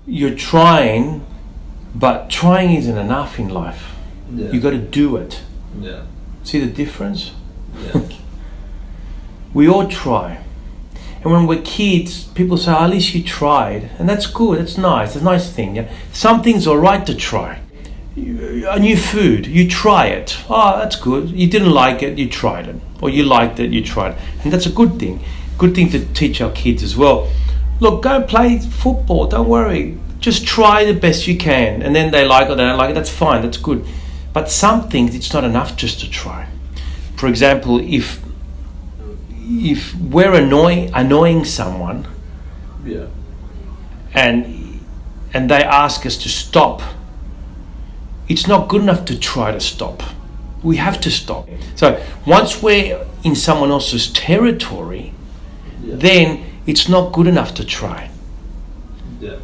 you're trying, but trying isn't enough in life. Yeah. You got to do it. Yeah. See the difference? Yeah. We all try. And when we're kids, people say, at least you tried. And that's good, that's nice, it's a nice thing. Yeah? Some things are right to try. A new food, you try it. Oh, that's good. You didn't like it, you tried it. Or you liked it, you tried it. And that's a good thing. Good thing to teach our kids as well. Look, go and play football, don't worry. Just try the best you can. And then they like it, they don't like it, that's fine, that's good. But some things, it's not enough just to try. For example, if we're annoying someone, Yeah. and they ask us to stop, it's not good enough to try to stop. We have to stop. So once we're in someone else's territory, Yeah. then it's not good enough to try. Yeah.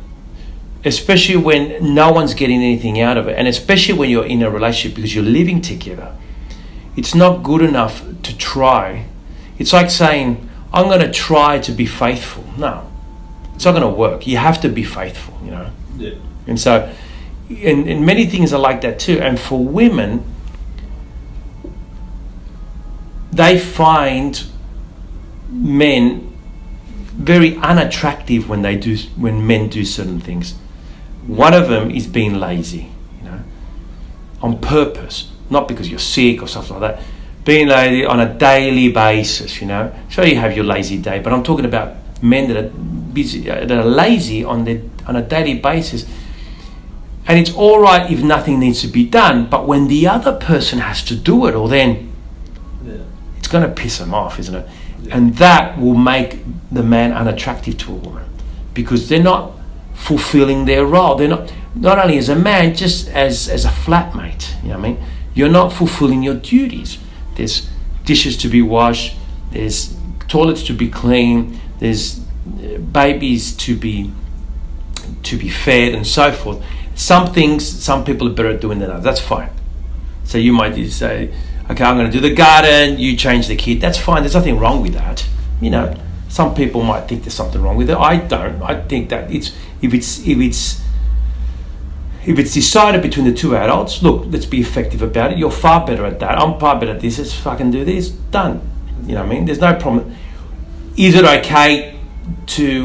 Especially when no one's getting anything out of it, and especially when you're in a relationship because you're living together. It's not good enough to try. It's like saying, I'm going to try to be faithful. No, it's not going to work. You have to be faithful, you know. Yeah. And so, and many things are like that too. And for women, they find men very unattractive when men do certain things. One of them is being lazy, you know, on purpose, not because you're sick or something like that. Being lazy on a daily basis, you know. Sure, you have your lazy day, but I'm talking about men that are busy, that are lazy on a daily basis. And it's all right if nothing needs to be done, but when the other person has to do it, or then it's going to piss them off, isn't it? Yeah. And that will make the man unattractive to a woman because they're not fulfilling their role. They're not only as a man, just as a flatmate. You know what I mean? You're not fulfilling your duties. There's dishes to be washed. There's toilets to be cleaned. There's babies to be fed and so forth. Some things, some people are better at doing than others. That's fine. So you might say, okay, I'm going to do the garden, you change the kid. That's fine. There's nothing wrong with that. You know, some people might think there's something wrong with it. I don't. I think that if it's decided between the two adults, look, let's be effective about it. You're far better at that. I'm far better at this. Let's fucking do this. Done. You know what I mean? There's no problem. Is it okay to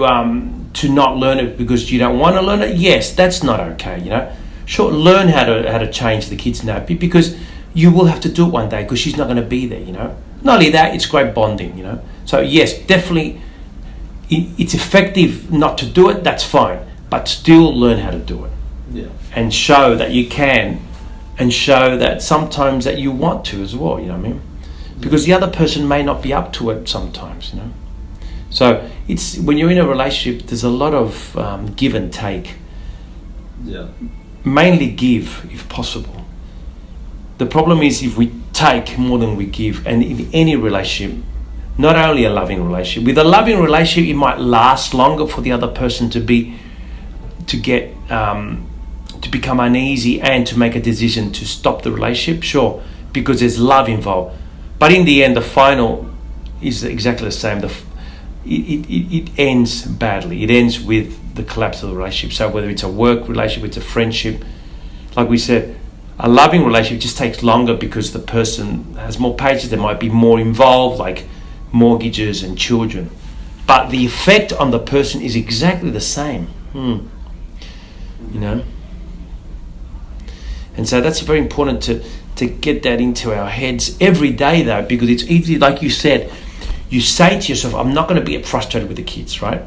not learn it because you don't want to learn it? Yes, that's not okay. You know, sure, learn how to change the kid's nappy because you will have to do it one day because she's not going to be there. You know, not only that, it's great bonding. You know, so yes, definitely, it's effective not to do it. That's fine, but still learn how to do it. Yeah. And show that you can, and show that sometimes that you want to as well, you know what I mean? Because the other person may not be up to it sometimes, you know? So it's when you're in a relationship, there's a lot of give and take. Yeah. Mainly give, if possible. The problem is if we take more than we give, and in any relationship, not only a loving relationship, with a loving relationship, it might last longer for the other person to become uneasy and to make a decision to stop the relationship, sure, because there's love involved. But in the end, the final is exactly the same. It ends badly. It ends with the collapse of the relationship. So whether it's a work relationship, it's a friendship, like we said, a loving relationship just takes longer because the person has more patience. There might be more involved, like mortgages and children. But the effect on the person is exactly the same. You know? And so that's very important to get that into our heads every day, though, because it's easy, like you said, you say to yourself, I'm not going to be frustrated with the kids, right?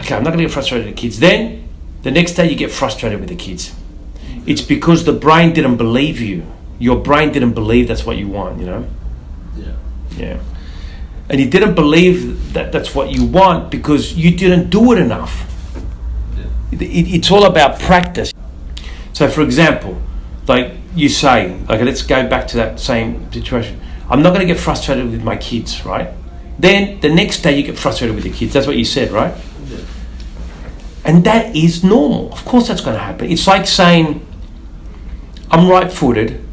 Okay, I'm not going to get frustrated with the kids. Then the next day you get frustrated with the kids. It's because the brain didn't believe you. Your brain didn't believe that's what you want, you know? Yeah. And you didn't believe that that's what you want because you didn't do it enough. It's all about practice. So for example, like you say, okay, let's go back to that same situation. I'm not going to get frustrated with my kids, right? Then the next day you get frustrated with your kids. That's what you said, right? Yeah. And that is normal. Of course that's going to happen. It's like saying, I'm right-footed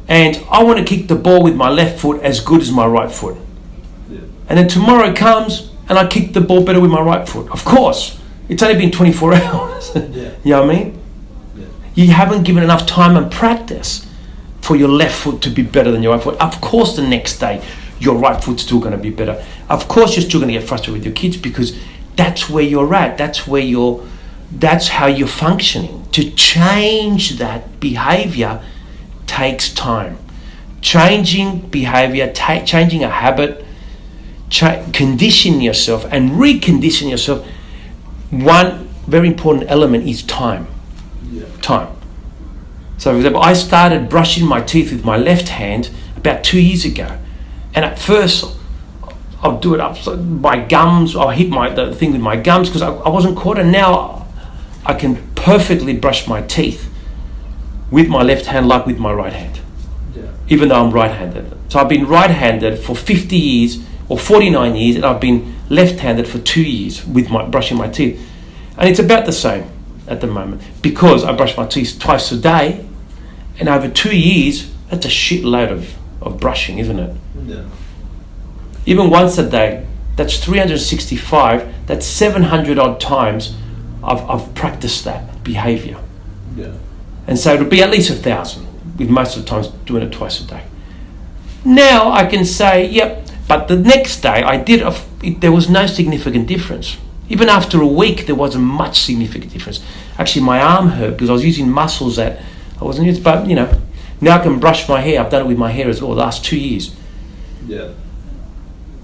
and I want to kick the ball with my left foot as good as my right foot. Yeah. And then tomorrow comes and I kick the ball better with my right foot. Of course. It's only been 24 hours. Yeah. You know what I mean? Yeah. You haven't given enough time and practice for your left foot to be better than your right foot. Of course, the next day, your right foot's still going to be better. Of course, you're still going to get frustrated with your kids because that's where you're at. That's how you're functioning. To change that behavior takes time. Changing behavior, changing a habit, condition yourself and recondition yourself. One very important element is time. Yeah. Time. So, for example, I started brushing my teeth with my left hand about 2 years ago. And at first, I'll do it up my gums. I'll hit the thing with my gums because I wasn't caught. And now I can perfectly brush my teeth with my left hand like with my right hand, even though I'm right-handed. So I've been right-handed for 50 years or 49 years, and I've been left-handed for 2 years with brushing my teeth. And it's about the same at the moment because I brush my teeth twice a day, and over 2 years, that's a shitload of brushing, isn't it? Yeah. Even once a day, that's 365, that's 700 odd times I've practiced that behavior. Yeah. And so it'll be at least 1,000, with most of the times doing it twice a day. Now I can say, yep, but the next day there was no significant difference. Even after a week, there wasn't much significant difference. Actually, my arm hurt because I was using muscles that I wasn't using, but now I can brush my hair. I've done it with my hair as well the last 2 years. Yeah.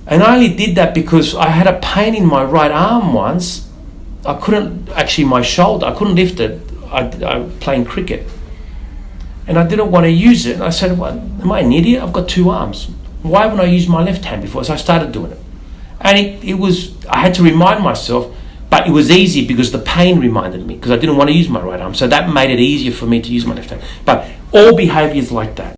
And I only did that because I had a pain in my right arm once. I couldn't, actually my shoulder, I couldn't lift it. I playing cricket. And I didn't want to use it. And I said, well, am I an idiot? I've got 2 arms. Why haven't I used my left hand before? So I started doing it. And I had to remind myself, but it was easy because the pain reminded me because I didn't want to use my right arm. So that made it easier for me to use my left hand. But all behaviors like that.